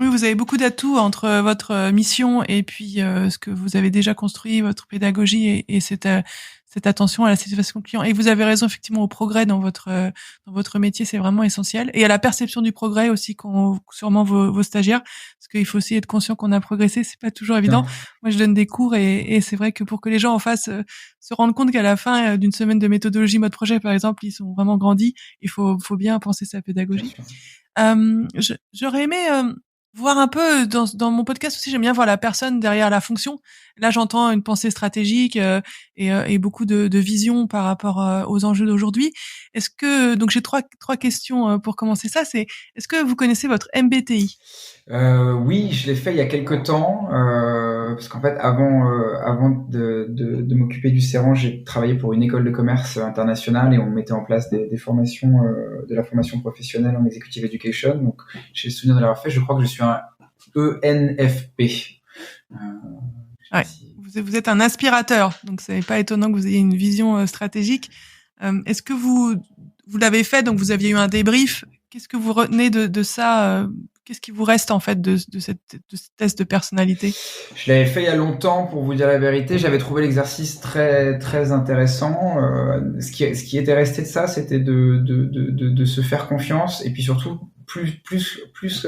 Oui, vous avez beaucoup d'atouts entre votre mission et puis ce que vous avez déjà construit, votre pédagogie et cette attention à la satisfaction client. Et vous avez raison, effectivement, au progrès dans votre métier, c'est vraiment essentiel. Et à la perception du progrès aussi, qu'ont sûrement vos stagiaires, parce qu'il faut aussi être conscient qu'on a progressé, c'est pas toujours évident. Non. Moi, je donne des cours et c'est vrai que pour que les gens en face se rendent compte qu'à la fin d'une semaine de méthodologie mode projet, par exemple, ils sont vraiment grandis, il faut bien penser sa pédagogie. J'aurais aimé voir un peu dans mon podcast aussi, j'aime bien voir la personne derrière la fonction. Là, j'entends une pensée stratégique et beaucoup de vision par rapport aux enjeux d'aujourd'hui. Est-ce que donc j'ai trois questions pour commencer ça. C'est est-ce que vous connaissez votre MBTI? Oui, je l'ai fait il y a quelques temps parce qu'en fait, avant de m'occuper du CERAN, j'ai travaillé pour une école de commerce internationale et on mettait en place des formations, de la formation professionnelle en executive education. Donc, j'ai le souvenir de l'avoir fait. Je crois que je suis un ENFP. Ouais. Vous êtes un aspirateur, donc c'est pas étonnant que vous ayez une vision stratégique. Est-ce que vous l'avez fait, donc vous aviez eu un débrief? Qu'est-ce que vous retenez de ça? Qu'est-ce qui vous reste en fait de ce test de personnalité? Je l'avais fait il y a longtemps, pour vous dire la vérité. J'avais trouvé l'exercice très très intéressant. Ce qui était resté de ça, c'était de se faire confiance, et puis surtout plus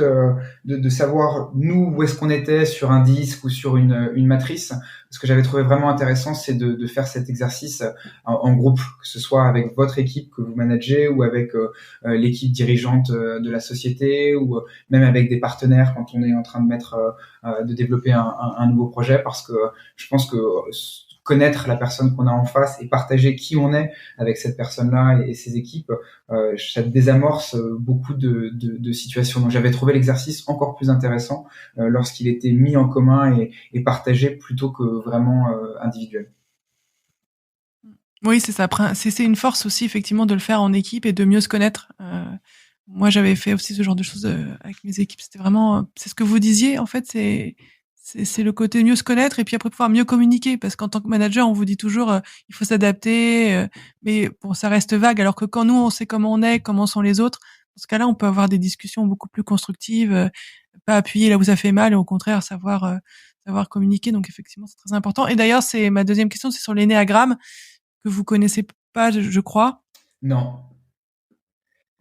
de savoir nous où est-ce qu'on était sur un disque ou sur une matrice. Ce que j'avais trouvé vraiment intéressant, c'est de faire cet exercice en groupe, que ce soit avec votre équipe que vous managez ou avec l'équipe dirigeante de la société ou même avec des partenaires quand on est en train de développer un nouveau projet, parce que je pense que connaître la personne qu'on a en face et partager qui on est avec cette personne-là et ses équipes, ça désamorce beaucoup de situations. Donc j'avais trouvé l'exercice encore plus intéressant lorsqu'il était mis en commun et partagé plutôt que vraiment individuel. Oui, c'est ça. C'est une force aussi, effectivement, de le faire en équipe et de mieux se connaître. Moi, j'avais fait aussi ce genre de choses avec mes équipes. C'était vraiment, c'est ce que vous disiez, en fait, c'est le côté mieux se connaître et puis après pouvoir mieux communiquer. Parce qu'en tant que manager, on vous dit toujours, il faut s'adapter, mais bon, ça reste vague. Alors que quand nous, on sait comment on est, comment sont les autres, dans ce cas-là, on peut avoir des discussions beaucoup plus constructives, pas appuyer là où ça fait mal, et au contraire, savoir communiquer. Donc, effectivement, c'est très important. Et d'ailleurs, c'est ma deuxième question, c'est sur l'énéagramme que vous connaissez pas, je crois. Non.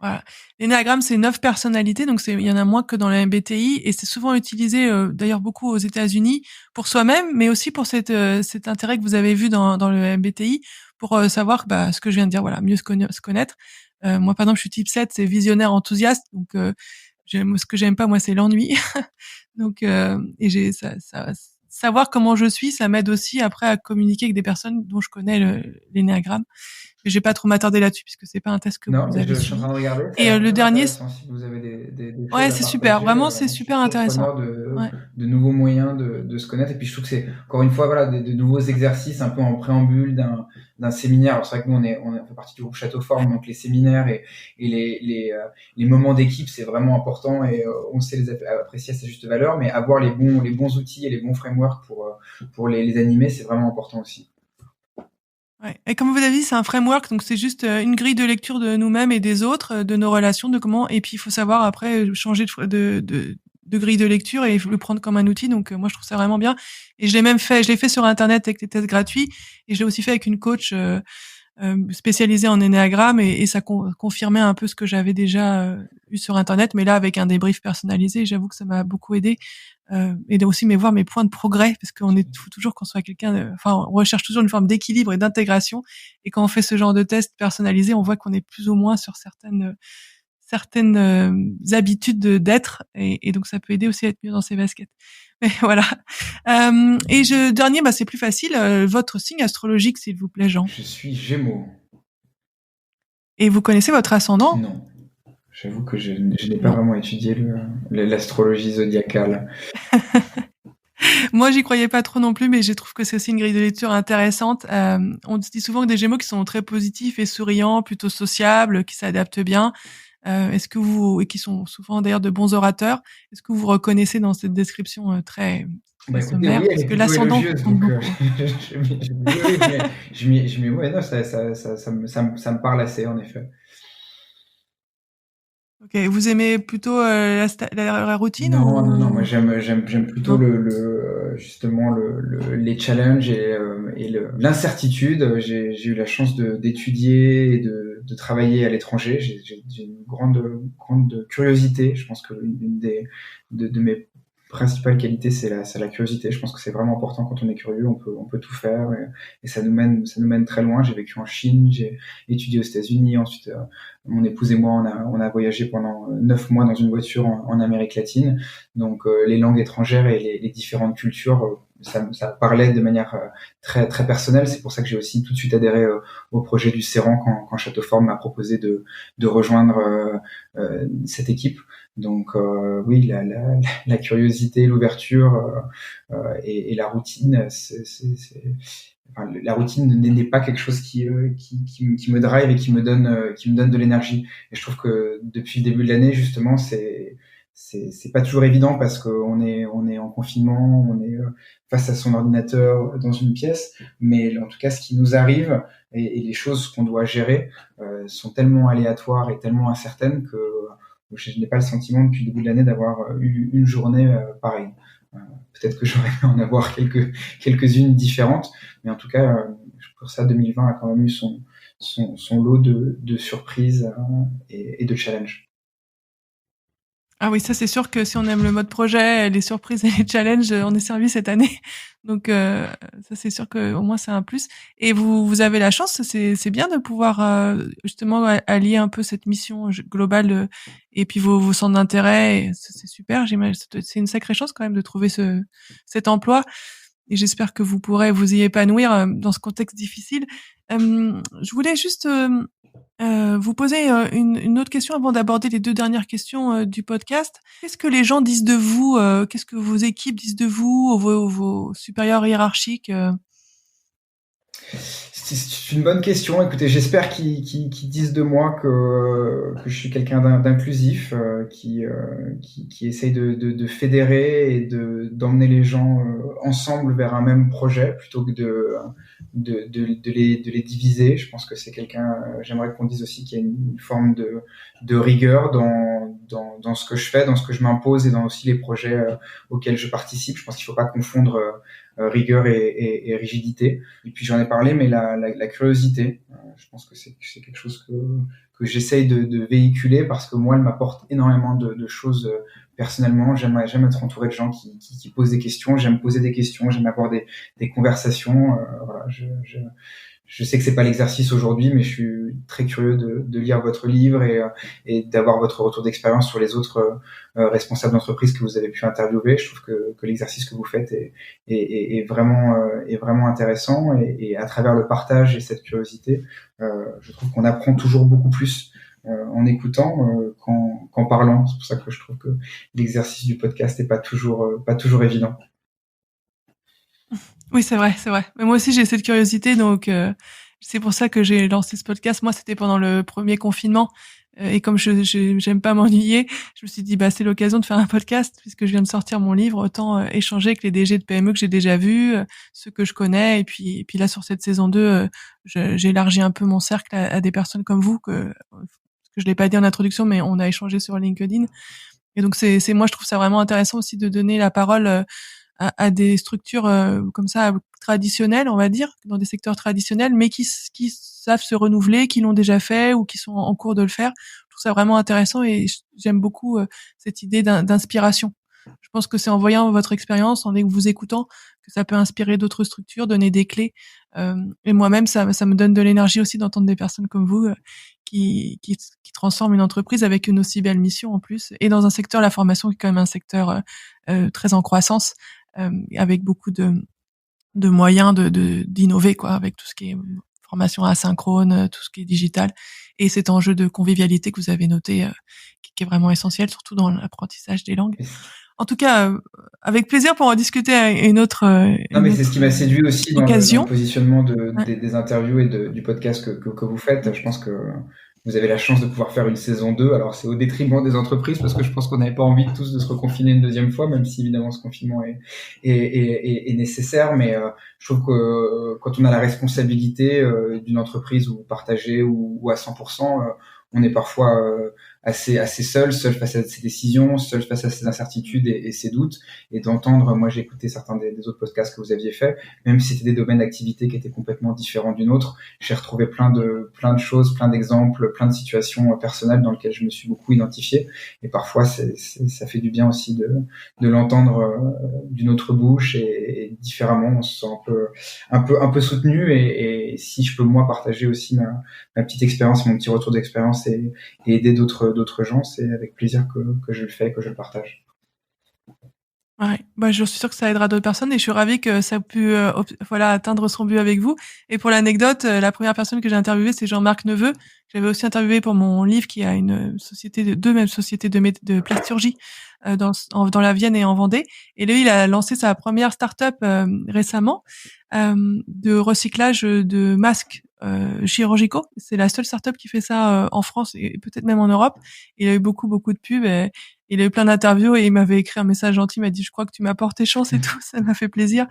Voilà. L'énéagramme, c'est 9 personnalités, donc il y en a moins que dans le MBTI, et c'est souvent utilisé, d'ailleurs beaucoup aux États-Unis, pour soi-même, mais aussi pour cet intérêt que vous avez vu dans le MBTI, pour savoir ce que je viens de dire, voilà, mieux se connaître. Moi, par exemple, je suis type 7, c'est visionnaire enthousiaste, donc ce que j'aime pas, moi, c'est l'ennui. Donc, et savoir comment je suis, ça m'aide aussi après à communiquer avec des personnes dont je connais l'énéagramme. Mais je vais pas trop m'attarder là-dessus puisque c'est pas un test que Non, vous mais avez je suis en train suivi. de regarder, ça a Et l'air le très dernier, intéressant. Si vous avez des ouais, choses à c'est super. partager, Vraiment, c'est je suis super toujours intéressant. preneur Ouais. de nouveaux moyens de se connaître. Et puis je trouve que c'est, encore une fois, voilà, de nouveaux exercices un peu en préambule d'un séminaire. Alors c'est vrai que nous, on fait partie du groupe Château Forme, donc les séminaires et les moments d'équipe, c'est vraiment important et on sait les apprécier à sa juste valeur. Mais avoir les bons outils et les bons frameworks pour les animer, c'est vraiment important aussi. Ouais. Et comme vous avez dit, c'est un framework, donc c'est juste une grille de lecture de nous-mêmes et des autres, de nos relations, de comment. Et puis il faut savoir après changer de grille de lecture et le prendre comme un outil. Donc moi je trouve ça vraiment bien. Et je l'ai fait sur internet avec des tests gratuits, et je l'ai aussi fait avec une coach spécialisée en énéagramme, et ça confirmait un peu ce que j'avais déjà eu sur internet, mais là avec un débrief personnalisé. J'avoue que ça m'a beaucoup aidé. Et aussi voir mes points de progrès, parce faut toujours qu'on soit on recherche toujours une forme d'équilibre et d'intégration, et quand on fait ce genre de test personnalisé, on voit qu'on est plus ou moins sur certaines habitudes d'être, et donc ça peut aider aussi à être mieux dans ses baskets. Mais voilà. Dernier, c'est plus facile, votre signe astrologique, s'il vous plaît, Jean. Je suis Gémeaux. Et vous connaissez votre ascendant? Non. J'avoue que je n'ai pas vraiment étudié l'astrologie zodiacale. Moi, j'y croyais pas trop non plus, mais je trouve que c'est aussi une grille de lecture intéressante. On se dit souvent que des Gémeaux qui sont très positifs et souriants, plutôt sociables, qui s'adaptent bien, et qui sont souvent d'ailleurs de bons orateurs. Est-ce que vous vous reconnaissez dans cette description très Écoutez, sommaire? oui, elle Parce est que plutôt l'ascendant élogieuse, compte donc beaucoup. ouais, non, ça me parle assez, en effet. Ok, vous aimez plutôt la routine Non, moi ou j'aime plutôt non? justement les challenges et l'incertitude. J'ai eu la chance d'étudier et de travailler à l'étranger. J'ai une grande curiosité. Je pense que une de mes principale qualité, c'est la curiosité. Je pense que c'est vraiment important. Quand on est curieux, on peut tout faire et ça nous mène très loin. J'ai vécu en Chine, j'ai étudié aux États-Unis. Ensuite, mon épouse et moi, on a voyagé pendant 9 mois dans une voiture en Amérique latine. Donc, les langues étrangères et les différentes cultures, ça parlait de manière très très personnelle. C'est pour ça que j'ai aussi tout de suite adhéré au projet du CERAN quand Château Forme m'a proposé de rejoindre cette équipe. Donc oui, la curiosité, l'ouverture et la routine, enfin, la routine n'est pas quelque chose qui me drive et qui me donne de l'énergie. Et je trouve que depuis le début de l'année, justement, c'est pas toujours évident parce qu'on est en confinement, on est face à son ordinateur dans une pièce, mais en tout cas, ce qui nous arrive et les choses qu'on doit gérer sont tellement aléatoires et tellement incertaines que je n'ai pas le sentiment depuis le début de l'année d'avoir eu une journée pareille. Peut-être que j'aurais pu en avoir quelques-unes différentes, mais en tout cas, pour ça, 2020 a quand même eu son lot de surprises et de challenges. Ah oui, ça c'est sûr que si on aime le mode projet, les surprises et les challenges, on est servi cette année. Donc ça c'est sûr que au moins c'est un plus. Et vous avez la chance, c'est bien de pouvoir justement allier un peu cette mission globale et puis vos centres d'intérêt. Et c'est super. J'imagine c'est une sacrée chance quand même de trouver cet emploi. Et j'espère que vous pourrez vous y épanouir dans ce contexte difficile. Je voulais juste vous poser une autre question avant d'aborder les deux dernières questions du podcast. Qu'est-ce que les gens disent de vous Qu'est-ce que vos équipes disent de vous, vos supérieurs hiérarchiques C'est une bonne question. Écoutez, j'espère qu'ils disent de moi que je suis quelqu'un d'inclusif, qui essaye de fédérer et d'emmener les gens ensemble vers un même projet plutôt que de les diviser. Je pense que c'est quelqu'un, j'aimerais qu'on dise aussi qu'il y a une forme de rigueur dans ce que je fais, dans ce que je m'impose et dans aussi les projets auxquels je participe. Je pense qu'il ne faut pas confondre rigueur et rigidité. Et puis j'en ai parlé, mais la curiosité, je pense que c'est quelque chose que j'essaye de véhiculer parce que moi, elle m'apporte énormément de choses personnellement. J'aime être entouré de gens qui posent des questions. J'aime poser des questions. J'aime avoir des conversations. Voilà, je sais que c'est pas l'exercice aujourd'hui, mais je suis très curieux de lire votre livre et d'avoir votre retour d'expérience sur les autres responsables d'entreprise que vous avez pu interviewer. Je trouve que l'exercice que vous faites est vraiment intéressant et à travers le partage et cette curiosité, je trouve qu'on apprend toujours beaucoup plus en écoutant qu'en parlant. C'est pour ça que je trouve que l'exercice du podcast n'est pas toujours évident. Oui, c'est vrai, c'est vrai. Mais moi aussi, j'ai cette curiosité, donc c'est pour ça que j'ai lancé ce podcast. Moi, c'était pendant le premier confinement, et comme j'aime pas m'ennuyer, je me suis dit bah c'est l'occasion de faire un podcast puisque je viens de sortir mon livre, autant échanger avec les DG de PME que j'ai déjà vus, ceux que je connais, et puis là sur cette saison 2, j'ai élargi un peu mon cercle à des personnes comme vous que je l'ai pas dit en introduction, mais on a échangé sur LinkedIn. Et donc c'est moi je trouve ça vraiment intéressant aussi de donner la parole à des structures comme ça traditionnelles, on va dire, dans des secteurs traditionnels, mais qui savent se renouveler, qui l'ont déjà fait ou qui sont en cours de le faire. Je trouve ça vraiment intéressant et j'aime beaucoup cette idée d'inspiration. Je pense que c'est en voyant votre expérience, en vous écoutant, que ça peut inspirer d'autres structures, donner des clés. Et moi-même, ça me donne de l'énergie aussi d'entendre des personnes comme vous qui transforment une entreprise avec une aussi belle mission en plus. Et dans un secteur, la formation qui est quand même un secteur très en croissance, avec beaucoup de moyens d'innover, quoi, avec tout ce qui est formation asynchrone, tout ce qui est digital, et cet enjeu de convivialité que vous avez noté, qui est vraiment essentiel, surtout dans l'apprentissage des langues. En tout cas, avec plaisir pour en discuter à une autre Non, mais c'est ce qui m'a séduit aussi dans le positionnement Ouais. des interviews et du podcast que vous faites. Je pense que vous avez la chance de pouvoir faire une saison 2. Alors, c'est au détriment des entreprises parce que je pense qu'on n'avait pas envie tous de se reconfiner une deuxième fois, même si évidemment ce confinement est nécessaire. Mais je trouve que quand on a la responsabilité d'une entreprise ou partagée ou à 100%, on est parfois assez seul face à ses décisions, seul face à ses incertitudes et ses doutes. Et d'entendre, moi j'ai écouté certains des autres podcasts que vous aviez fait, même si c'était des domaines d'activité qui étaient complètement différents d'une autre, j'ai retrouvé plein de choses, plein d'exemples, plein de situations personnelles dans lesquelles je me suis beaucoup identifié. Et parfois ça fait du bien aussi de l'entendre d'une autre bouche et différemment. On se sent un peu soutenu et si je peux moi partager aussi ma petite expérience, mon petit retour d'expérience et aider d'autres gens, c'est avec plaisir que je le fais, que je le partage. Ouais, bah, je suis sûre que ça aidera d'autres personnes et je suis ravie que ça a pu voilà atteindre son but avec vous. Et pour l'anecdote, la première personne que j'ai interviewée, c'est Jean-Marc Neveu. J'avais aussi interviewé pour mon livre qui a une société de deux mêmes sociétés de plasturgie dans la Vienne et en Vendée. Et lui, il a lancé sa première start-up récemment de recyclage de masques chirurgicaux. C'est la seule start-up qui fait ça en France et peut-être même en Europe. Il a eu beaucoup de pubs. Et il a eu plein d'interviews et il m'avait écrit un message gentil, il m'a dit je crois que tu m'as porté chance et tout, ça m'a fait plaisir.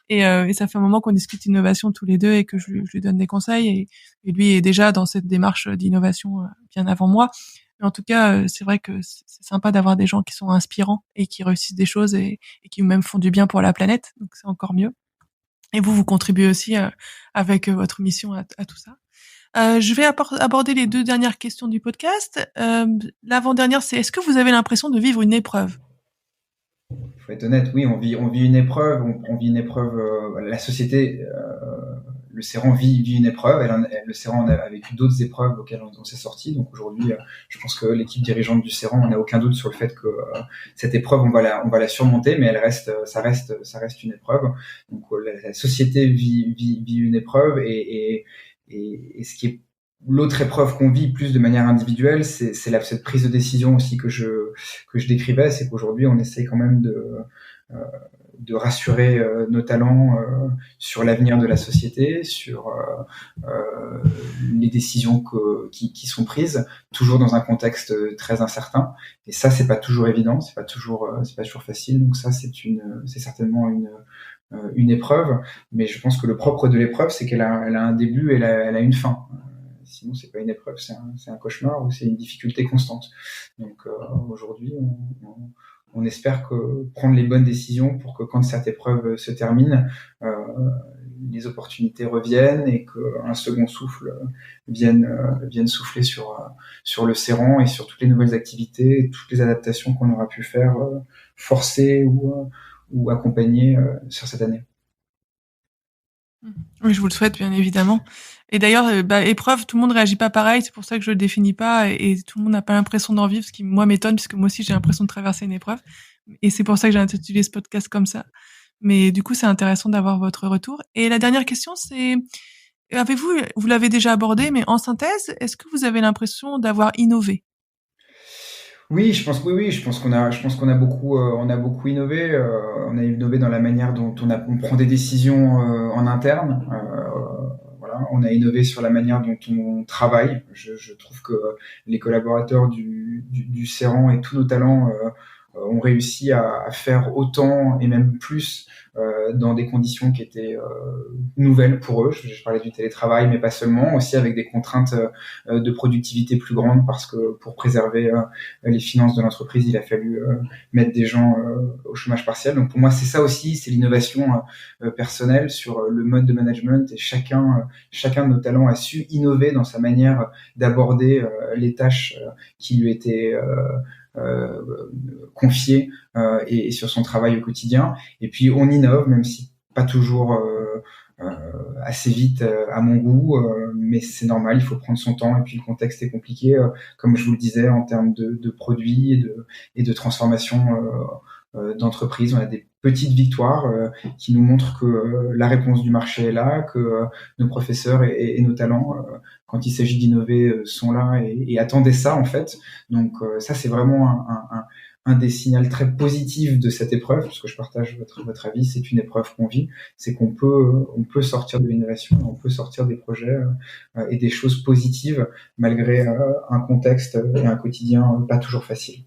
Et ça fait un moment qu'on discute innovation tous les deux et que je lui donne des conseils et lui est déjà dans cette démarche d'innovation bien avant moi. Mais en tout cas, c'est vrai que c'est sympa d'avoir des gens qui sont inspirants et qui réussissent des choses et qui même font du bien pour la planète, donc c'est encore mieux. Et vous contribuez aussi avec votre mission à tout ça. Je vais aborder les 2 dernières questions du podcast. L'avant-dernière, c'est est-ce que vous avez l'impression de vivre une épreuve? Faut être honnête, oui, on vit une épreuve, on vit une épreuve. La société, le Serran vit une épreuve. Le Serran a vécu d'autres épreuves auxquelles on s'est sorti. Donc aujourd'hui, je pense que l'équipe dirigeante du Serran, on n'a aucun doute sur le fait que cette épreuve, on va la surmonter, mais ça reste une épreuve. Donc la société vit une épreuve et ce qui est l'autre épreuve qu'on vit plus de manière individuelle, c'est cette prise de décision aussi que je décrivais, c'est qu'aujourd'hui on essaie quand même de rassurer nos talents sur l'avenir de la société, sur les décisions qui sont prises, toujours dans un contexte très incertain. Et ça, c'est pas toujours évident, c'est pas toujours facile. Donc ça, c'est certainement une épreuve. Mais je pense que le propre de l'épreuve, c'est qu'elle a un début et elle a une fin. Sinon, c'est pas une épreuve, c'est un cauchemar ou c'est une difficulté constante. Donc aujourd'hui, on espère prendre les bonnes décisions pour que quand cette épreuve se termine, les opportunités reviennent et qu'un second souffle vienne souffler sur le Serran et sur toutes les nouvelles activités, toutes les adaptations qu'on aura pu faire, forcer ou accompagner sur cette année. Oui, je vous le souhaite, bien évidemment. Et d'ailleurs, épreuve, tout le monde réagit pas pareil, c'est pour ça que je le définis pas, et tout le monde n'a pas l'impression d'en vivre, ce qui, moi, m'étonne, puisque moi aussi, j'ai l'impression de traverser une épreuve. Et c'est pour ça que j'ai intitulé ce podcast comme ça. Mais du coup, c'est intéressant d'avoir votre retour. Et la dernière question, c'est, vous l'avez déjà abordé, mais en synthèse, est-ce que vous avez l'impression d'avoir innové? Oui, je pense que oui, je pense qu'on a beaucoup innové. On a innové dans la manière dont on prend des décisions en interne. Voilà, on a innové sur la manière dont on travaille. Je trouve que les collaborateurs du Serran et tous nos talents ont réussi à faire autant et même plus dans des conditions qui étaient nouvelles pour eux. Je parlais du télétravail, mais pas seulement, aussi avec des contraintes de productivité plus grandes parce que pour préserver les finances de l'entreprise, il a fallu mettre des gens au chômage partiel. Donc pour moi, c'est ça aussi, c'est l'innovation personnelle sur le mode de management et chacun de nos talents a su innover dans sa manière d'aborder les tâches qui lui étaient confiées et sur son travail au quotidien. Et puis on innove, même si pas toujours assez vite à mon goût, mais c'est normal, il faut prendre son temps. Et puis le contexte est compliqué, comme je vous le disais, en termes de produits et de transformation d'entreprise. On a des petites victoires qui nous montrent que la réponse du marché est là, que nos professeurs et nos talents, quand il s'agit d'innover, sont là et attendaient ça en fait. Donc ça, c'est vraiment un des signaux très positifs de cette épreuve, parce que je partage votre avis, c'est une épreuve qu'on vit, c'est qu'on peut sortir de l'innovation, on peut sortir des projets et des choses positives malgré un contexte et un quotidien pas toujours facile.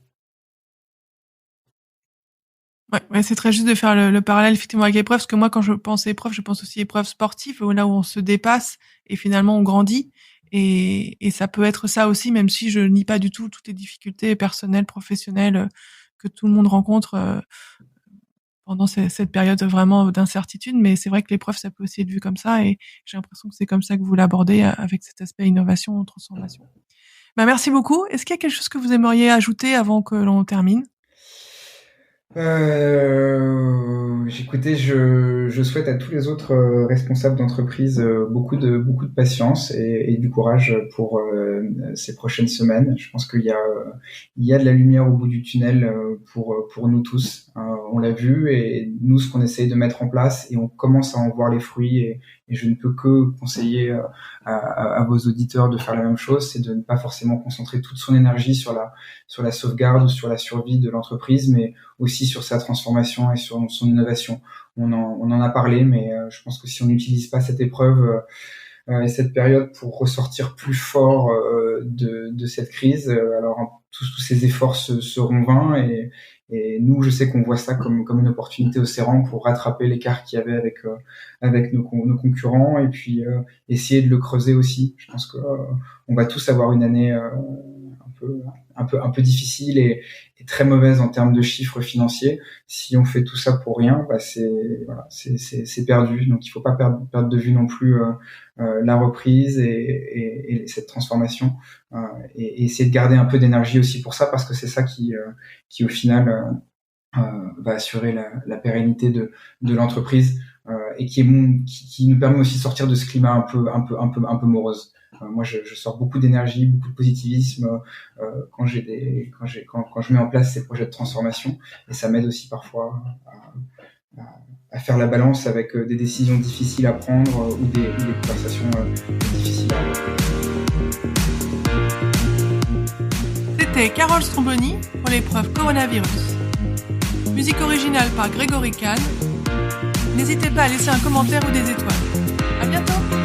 Ouais, c'est très juste de faire le parallèle effectivement avec l'épreuve, parce que moi, quand je pense épreuve, je pense aussi épreuve sportive, là où on se dépasse et finalement on grandit. Et ça peut être ça aussi, même si je nie pas du tout toutes les difficultés personnelles, professionnelles que tout le monde rencontre pendant cette période vraiment d'incertitude. Mais c'est vrai que l'épreuve, ça peut aussi être vu comme ça, et j'ai l'impression que c'est comme ça que vous l'abordez avec cet aspect innovation, transformation. Merci beaucoup. Est-ce qu'il y a quelque chose que vous aimeriez ajouter avant que l'on termine? Écoutez, je souhaite à tous les autres responsables d'entreprise beaucoup de patience et du courage pour ces prochaines semaines. Je pense qu'il y a de la lumière au bout du tunnel pour nous tous. On l'a vu, et nous, ce qu'on essaye de mettre en place, et on commence à en voir les fruits, et je ne peux que conseiller à vos auditeurs de faire la même chose, c'est de ne pas forcément concentrer toute son énergie sur la sauvegarde ou sur la survie de l'entreprise, mais aussi sur sa transformation et sur son innovation. On en a parlé, mais je pense que si on n'utilise pas cette épreuve et cette période pour ressortir plus fort de cette crise, alors tous ces efforts seront vains, et nous, je sais qu'on voit ça comme une opportunité au Serran pour rattraper l'écart qu'il y avait avec nos concurrents, et puis essayer de le creuser aussi. Je pense que on va tous avoir une année un un peu difficile et très mauvaise en termes de chiffres financiers. Si on fait tout ça pour rien, c'est perdu. Donc il faut pas perdre de vue non plus la reprise et cette transformation, et essayer de garder un peu d'énergie aussi pour ça, parce que c'est ça qui au final va assurer la pérennité de l'entreprise, et qui nous permet aussi de sortir de ce climat un peu morose. Moi, je sors beaucoup d'énergie, beaucoup de positivisme quand je mets en place ces projets de transformation, et ça m'aide aussi parfois à faire la balance avec des décisions difficiles à prendre ou des conversations difficiles à avoir. C'était Carole Stromboni pour l'épreuve Coronavirus. Musique originale par Grégory Kahn. N'hésitez pas à laisser un commentaire ou des étoiles. À bientôt!